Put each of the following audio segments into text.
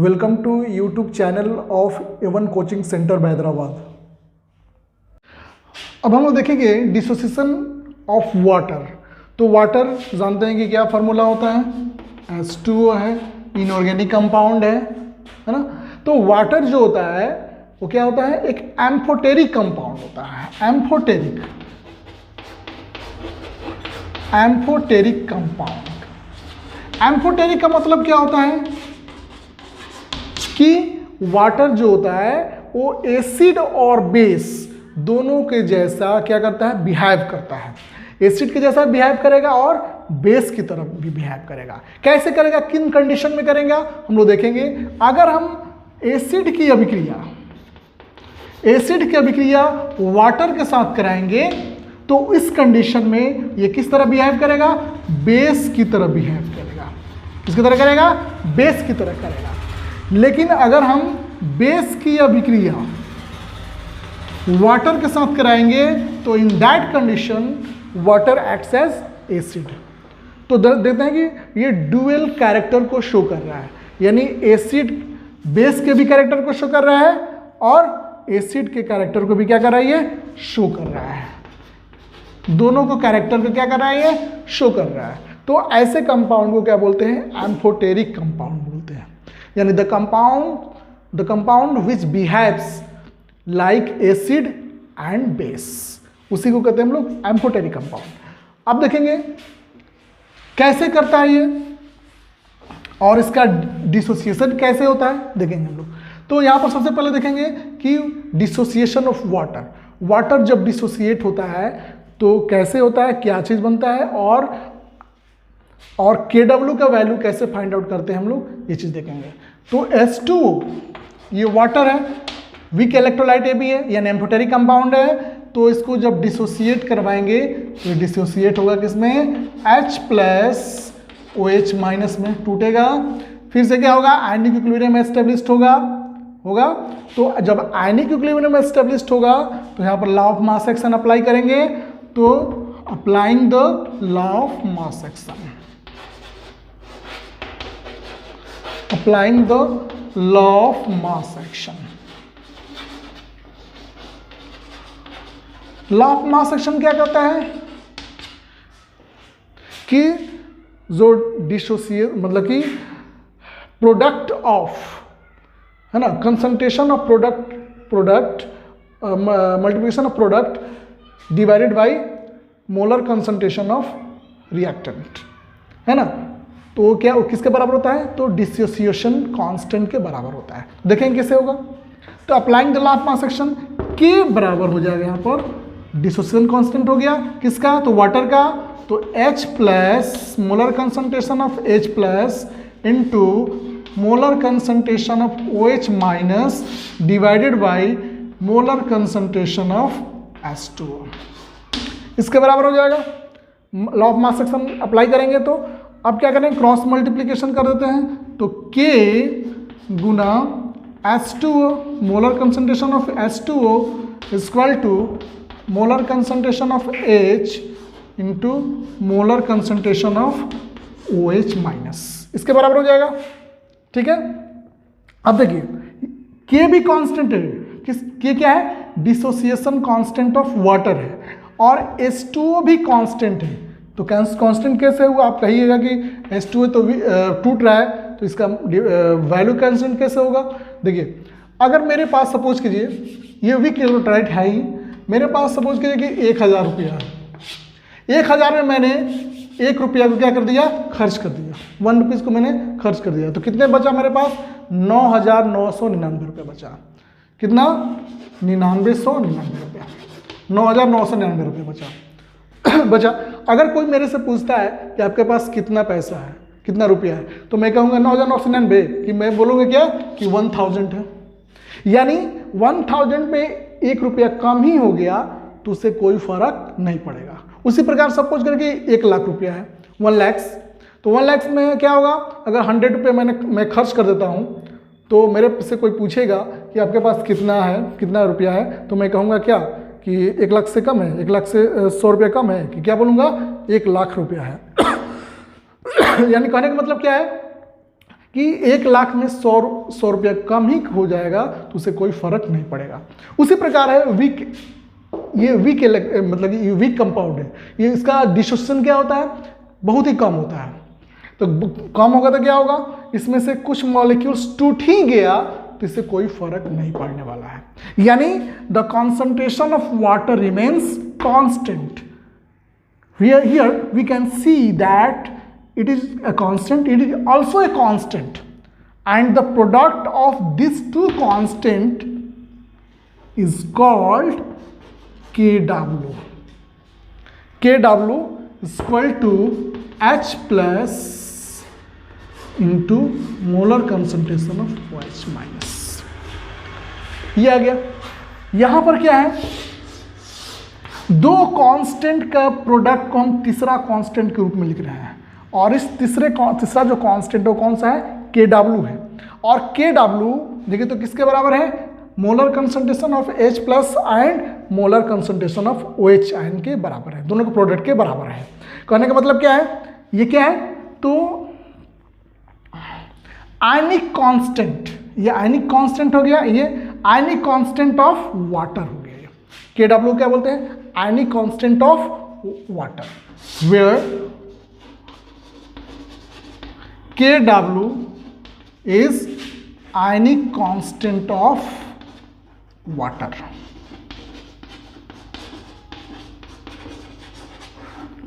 Welcome to YouTube channel of Avon coaching centre Hyderabad. अब हम लोग देखेंगे डिसोसिएशन ऑफ वाटर। तो वाटर जानते हैं कि क्या फार्मूला होता है, H2O है, इनऑर्गेनिक कंपाउंड है ना। तो वाटर जो होता है वो क्या होता है, एक एम्फोटेरिक कंपाउंड होता है। Amphoteric compound. एम्फोटेरिक का मतलब क्या होता है कि वाटर जो होता है वो एसिड और बेस दोनों के जैसा क्या करता है, बिहेव करता है। एसिड के जैसा बिहेव करेगा और बेस की तरफ भी बिहेव करेगा। कैसे करेगा, किन कंडीशन में करेगा हम लोग देखेंगे। अगर हम एसिड की अभिक्रिया वाटर के साथ कराएंगे तो इस कंडीशन में ये किस तरह बिहेव करेगा, बेस की तरह बिहेव करेगा। किसकी तरह करेगा, बेस की तरह करेगा। लेकिन अगर हम बेस की अभिक्रिया वाटर के साथ कराएंगे तो in that condition water acts as acid. तो देखते हैं कि ये डुअल कैरेक्टर को शो कर रहा है, यानी एसिड बेस के भी कैरेक्टर को शो कर रहा है और एसिड के कैरेक्टर को भी क्या कर रहा है, ये शो कर रहा है। दोनों को कैरेक्टर को क्या कर रहा है, ये शो कर रहा है। तो ऐसे कंपाउंड को क्या बोलते हैं, एम्फोटेरिक कंपाउंड बोलते हैं। यानी the compound which behaves like acid and base, उसी को कहते हैं हम लोग एम्फोटेरिक कंपाउंड। अब देखेंगे कैसे करता है ये और इसका डिसोसिएशन कैसे होता है, देखेंगे हम लोग। तो यहां पर सबसे पहले देखेंगे कि डिसोसिएशन ऑफ वाटर जब डिसोसिएट होता है तो कैसे होता है, क्या चीज बनता है और KW का वैल्यू कैसे फाइंड आउट करते हैं हम लोग, ये चीज देखेंगे। तो H2O ये वाटर है, वीक इलेक्ट्रोलाइट ये भी है, यानी एम्फोटेरिक कंपाउंड है। तो इसको जब डिसोसिएट करवाएंगे तो डिसोसिएट होगा किसमें, H+OH- में टूटेगा। फिर से क्या होगा, आयनिक इक्विलिब्रियम एस्टेब्लिश्ड होगा। तो जब आयनिक इक्विलिब्रियम एस्टेब्लिश्ड होगा तो यहाँ पर law of mass action apply करेंगे। तो applying the law of mass action, applying the law of mass action. Law of mass action क्या कहता है कि जो डिसोसिएट मतलब कि प्रोडक्ट ऑफ, है ना, concentration of product multiplication of product divided by molar concentration of reactant, है ना। तो क्या किसके बराबर होता है, तो डिसोसिएशन कांस्टेंट के बराबर होता है। देखेंगे कैसे होगा। तो applying the law of mass action के बराबर हो जाएगा, यहाँ पर डिसोसिएशन कांस्टेंट हो गया किसका, तो वाटर का। तो H plus molar concentration of H plus into molar concentration of OH minus divided by molar concentration of H2O, इसके बराबर हो जाएगा। Law of mass action apply करेंगे तो अब क्या करें, क्रॉस मल्टीप्लीकेशन कर देते हैं। तो K गुना H2O molar concentration of H2O equal to molar concentration of H into molar concentration of OH minus, इसके बराबर हो जाएगा। ठीक है। अब देखिए K भी कांस्टेंट है, K क्या है, डिसोसिएशन कांस्टेंट ऑफ वाटर है, और H2O भी कांस्टेंट है। तो कांस्टेंट कैसे हुआ, आप कहिएगा कि H2O तो टूट रहा है तो इसका वैल्यू कांस्टेंट कैसे होगा। देखिए अगर मेरे पास सपोज कीजिए ये वीक इलेक्ट्रोलाइट है ही, मेरे पास सपोज कीजिए कि 1000 रुपया है। 1000 में मैंने 1 रुपया को क्या कर दिया, खर्च कर दिया। 1 रुपीज़ को मैंने खर्च कर दिया। तो कितने बचा मेरे पास, 9,999 रुपये बचा। कितना, 9999 रुपया, 9,999 रुपये बचा। अगर कोई मेरे से पूछता है कि आपके पास कितना पैसा है, कितना रुपया है, तो मैं कहूँगा 9,999, कि मैं बोलूँगा क्या कि 1000 है। यानी 1000 में 1 रुपया कम ही हो गया तो उससे कोई फर्क नहीं पड़ेगा। उसी प्रकार सपोज करके 1 लाख रुपया है, 1 लाख, तो 1 लाख में क्या होगा, अगर 100 रुपये मैं खर्च कर देता हूँ तो मेरे से कोई पूछेगा कि आपके पास कितना है, कितना रुपया है, तो मैं कहूँगा क्या कि 1 लाख से कम है, 1 लाख से 100 रुपया कम है, कि क्या बोलूँगा 1 लाख रुपया है। यानी कहने का मतलब क्या है कि 1,00,000 में 100 रुपया कम ही हो जाएगा तो उसे कोई फर्क नहीं पड़ेगा। उसी प्रकार है वीक, ये वीक मतलब ये वीक कंपाउंड है, ये इसका डिसोसिएशन क्या होता है, बहुत ही कम होता है। तो कम होगा तो क्या होगा, इसमें से कुछ मॉलिक्यूल्स टूट ही गया तो इससे कोई फर्क नहीं पड़ने वाला है। यानी the concentration of water remains constant. Here we can see that it is a constant, it is also a constant, and the product of these two constant is called Kw. Kw is equal to H plus into molar concentration of OH minus। ये आ गया। यहां पर क्या है, दो constant का product को हम तीसरा कांस्टेंट के रूप में लिख रहे हैं, और इस तीसरा जो कांस्टेंट है वो कौन सा है, Kw है। और Kw देखिए तो किसके बराबर है, molar concentration of H plus and molar concentration of OH ion के बराबर है, दोनों के प्रोडक्ट के बराबर है। कहने का मतलब क्या है, ये क्या है, तो आयनिक कांस्टेंट, ये आयनिक कांस्टेंट हो गया, ये आयनिक कांस्टेंट ऑफ वाटर हो गया। Kw क्या बोलते हैं, ionic constant of water, where Kw is ionic constant of water.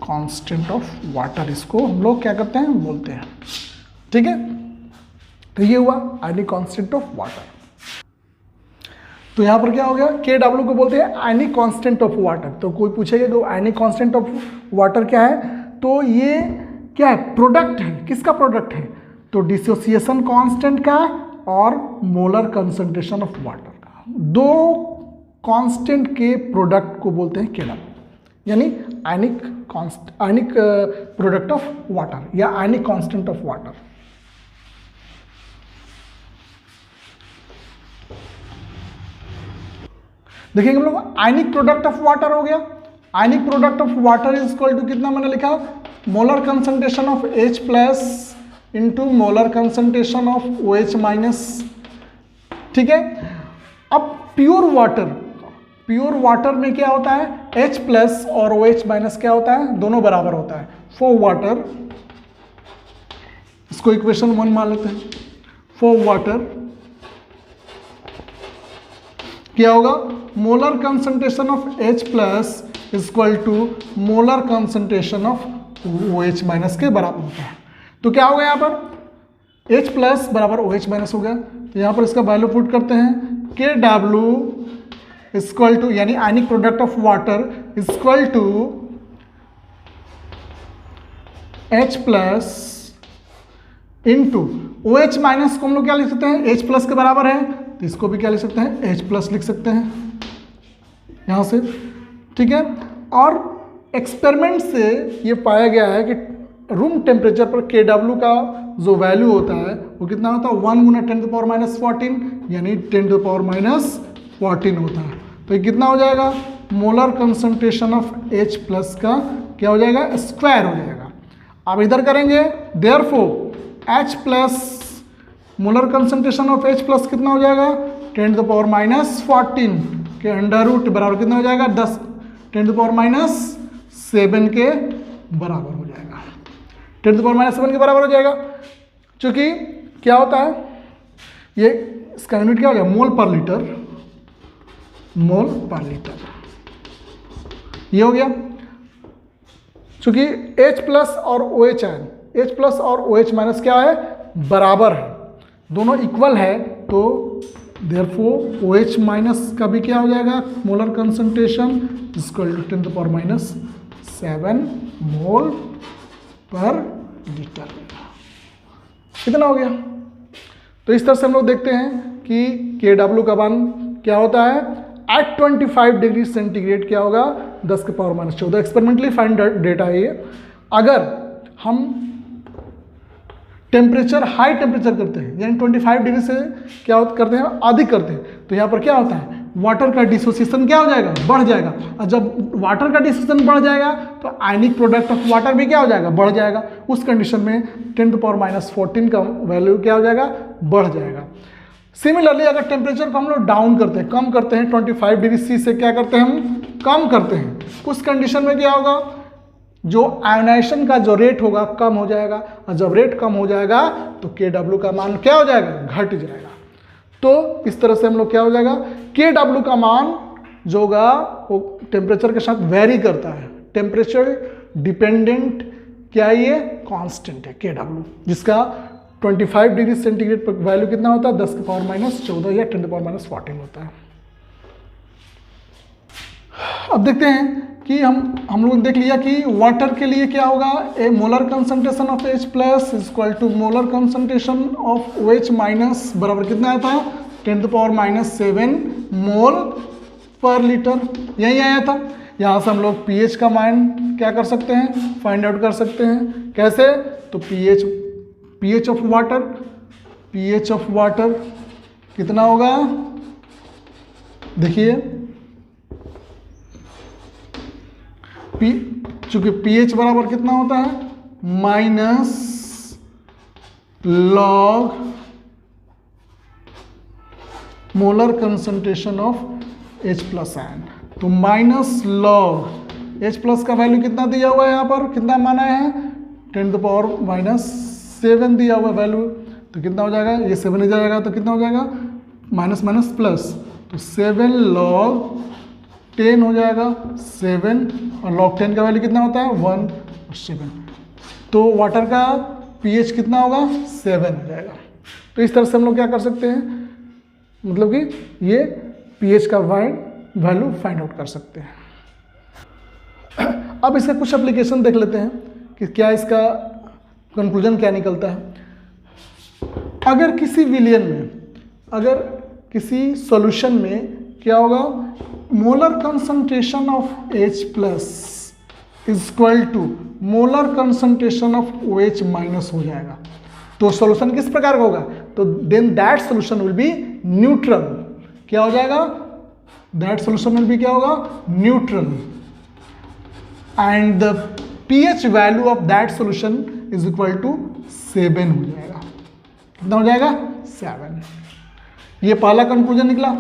Constant of water इसको हम लोग क्या करते हैं, बोलते हैं। ठीक है, तो ये हुआ आयनिक कांस्टेंट ऑफ वाटर। तो यहां पर क्या हो गया, Kw को बोलते हैं आयनिक कांस्टेंट ऑफ वाटर। तो कोई पूछेगा कि आयनिक कांस्टेंट ऑफ वाटर क्या है, तो ये क्या है, प्रोडक्ट है, किसका प्रोडक्ट है, तो डिसोसिएशन कांस्टेंट का और मोलर कंसंट्रेशन ऑफ वाटर का, दो कांस्टेंट के प्रोडक्ट को बोलते हैं Kw, यानी आयनिक प्रोडक्ट ऑफ वाटर या आयनिक कांस्टेंट ऑफ वाटर। देखेंगे हम लोग, आयनिक प्रोडक्ट ऑफ वाटर हो गया। Ionic product of water is equal to कितना मैंने लिखा, molar concentration of H plus into molar concentration of OH minus. ठीक है, अब प्योर वाटर में क्या होता है, H प्लस और OH माइनस क्या होता है, दोनों बराबर होता है। फॉर वाटर, इसको इक्वेशन 1 मान लेते हैं। फॉर वाटर क्या होगा, molar concentration of H plus is equal to molar concentration of OH minus के बराबर होता है। तो क्या होगा यहाँ पर, H प्लस बराबर OH माइनस हो गया। तो यहाँ पर इसका वैल्यू पुट करते हैं, Kw इज इक्वल टू, यानी ionic product of water is equal to H plus into OH minus को हम लोग क्या लिख सकते हैं, H प्लस के बराबर है, तो इसको भी क्या लिख सकते हैं, H प्लस लिख सकते हैं यहाँ से। ठीक है, और एक्सपेरिमेंट से ये पाया गया है कि रूम टेम्परेचर पर Kw का जो वैल्यू होता है वो कितना होता है, 1 गुना 10⁻⁻14, यानी 10⁻⁻14 होता है। तो ये कितना हो जाएगा, molar concentration of H plus का क्या हो जाएगा, स्क्वायर हो जाएगा। अब इधर करेंगे, therefore H plus molar concentration of H plus कितना हो जाएगा, 10⁻14 के अंडर रूट बराबर कितना हो जाएगा, 10 10⁻7 के बराबर हो जाएगा, 10⁻7 के बराबर हो जाएगा। क्योंकि क्या होता है, ये इसका यूनिट क्या हो गया, मोल पर लीटर, मोल पर लीटर ये हो गया। चूंकि H प्लस और OH आयन, H प्लस और OH माइनस क्या है, बराबर है, दोनों इक्वल है, तो देयरफॉर OH माइनस का भी क्या हो जाएगा, मोलर कंसंट्रेशन इक्वल टू 10⁻7 मोल पर लीटर। कितना हो गया। तो इस तरह से हम लोग देखते हैं कि Kw का मान क्या होता है, एट 25 डिग्री सेंटीग्रेड क्या होगा, 10⁻14। एक्सपेरिमेंटली फाइंड डेटा है ये। अगर हम टेम्परेचर हाई टेम्परेचर करते हैं, यानी 25 डिग्री से क्या करते हैं, अधिक करते हैं, तो यहाँ पर क्या होता है, वाटर का डिसोसिएशन क्या हो जाएगा, बढ़ जाएगा। और जब वाटर का डिसोसिएशन बढ़ जाएगा तो आयनिक प्रोडक्ट ऑफ वाटर भी क्या हो जाएगा, बढ़ जाएगा। उस कंडीशन में 10⁻14 का वैल्यू क्या हो जाएगा, बढ़ जाएगा। सिमिलरली अगर टेम्परेचर को हम लोग डाउन करते हैं, कम करते हैं, 25 डिग्री सी से क्या करते हैं, हम कम करते हैं, उस कंडीशन में क्या होगा, जो आयोनाइजेशन का जो रेट होगा कम हो जाएगा। और जब रेट कम हो जाएगा तो KW का मान क्या हो जाएगा, घट जाएगा। तो इस तरह से हम लोग क्या हो जाएगा, KW का मान जो होगा वो टेम्परेचर के साथ वेरी करता है। टेम्परेचर डिपेंडेंट क्या है, ये कांस्टेंट है KW, जिसका 25 डिग्री सेंटीग्रेड पर वैल्यू कितना होता है, 10⁻14 या 10⁻14 होता है। अब देखते हैं कि हम लोग देख लिया कि वाटर के लिए क्या होगा, a molar concentration of H plus is equal to molar concentration of OH minus बराबर कितना आया था, 10⁻7 मोल पर लीटर, यही आया था। यहाँ से हम लोग pH का मान क्या कर सकते हैं, फाइंड आउट कर सकते हैं। कैसे, तो pH ऑफ वाटर कितना होगा, देखिए चूंकि pH बराबर कितना होता है, minus log molar concentration of H plus ion. तो माइनस लॉग H प्लस का वैल्यू कितना दिया हुआ है, यहाँ पर कितना माना है, 10⁻7 दिया हुआ वैल्यू। तो कितना हो जाएगा, ये 7 हो जाएगा तो कितना हो जाएगा, माइनस माइनस प्लस, तो 7 लॉग 10 हो जाएगा 7, और लॉग 10 का वैल्यू कितना होता है 1 और 7। तो वाटर का pH कितना होगा, 7 हो जाएगा। तो इस तरह से हम लोग क्या कर सकते हैं, मतलब कि ये pH का वैल्यू फाइंड आउट कर सकते हैं। अब इसका कुछ एप्लीकेशन देख लेते हैं कि क्या इसका कंक्लूजन क्या निकलता है। अगर किसी विलियन में, अगर किसी सॉल्यूशन में क्या होगा, molar concentration of H plus is equal to molar concentration of OH minus हो जाएगा, तो सॉल्यूशन किस प्रकार का होगा, तो then that solution will be neutral. क्या हो जाएगा, दैट सॉल्यूशन विल बी क्या होगा, neutral, and the pH value of that solution is equal to 7 हो जाएगा। कितना हो जाएगा, 7। ये पहला कंक्लूजन निकला।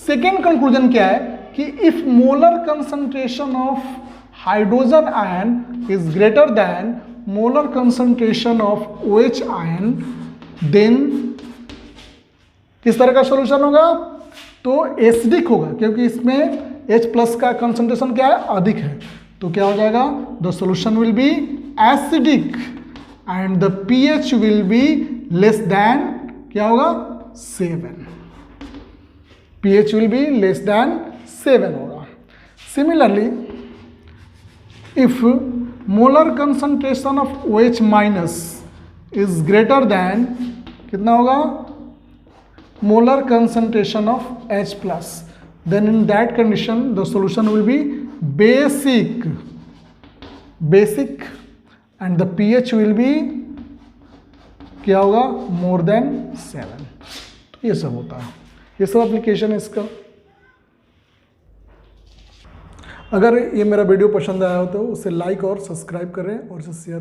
सेकेंड कंक्लूजन क्या है कि if molar concentration of hydrogen ion is greater than molar concentration of OH ion, then किस तरह का सॉल्यूशन होगा, तो एसिडिक होगा, क्योंकि इसमें H प्लस का कंसंट्रेशन क्या है, अधिक है। तो क्या हो जाएगा, the solution will B acidic and the pH will be less than क्या होगा, 7। pH will be less than 7 होगा। Similarly, if molar concentration of OH minus is greater than कितना होगा, molar concentration of H plus, then in that condition the solution will be basic, and the pH will be क्या होगा, more than 7। तो ये सब होता है, ये सब एप्लीकेशन है इसका। अगर ये मेरा वीडियो पसंद आया हो तो उसे लाइक और सब्सक्राइब करें और इसे शेयर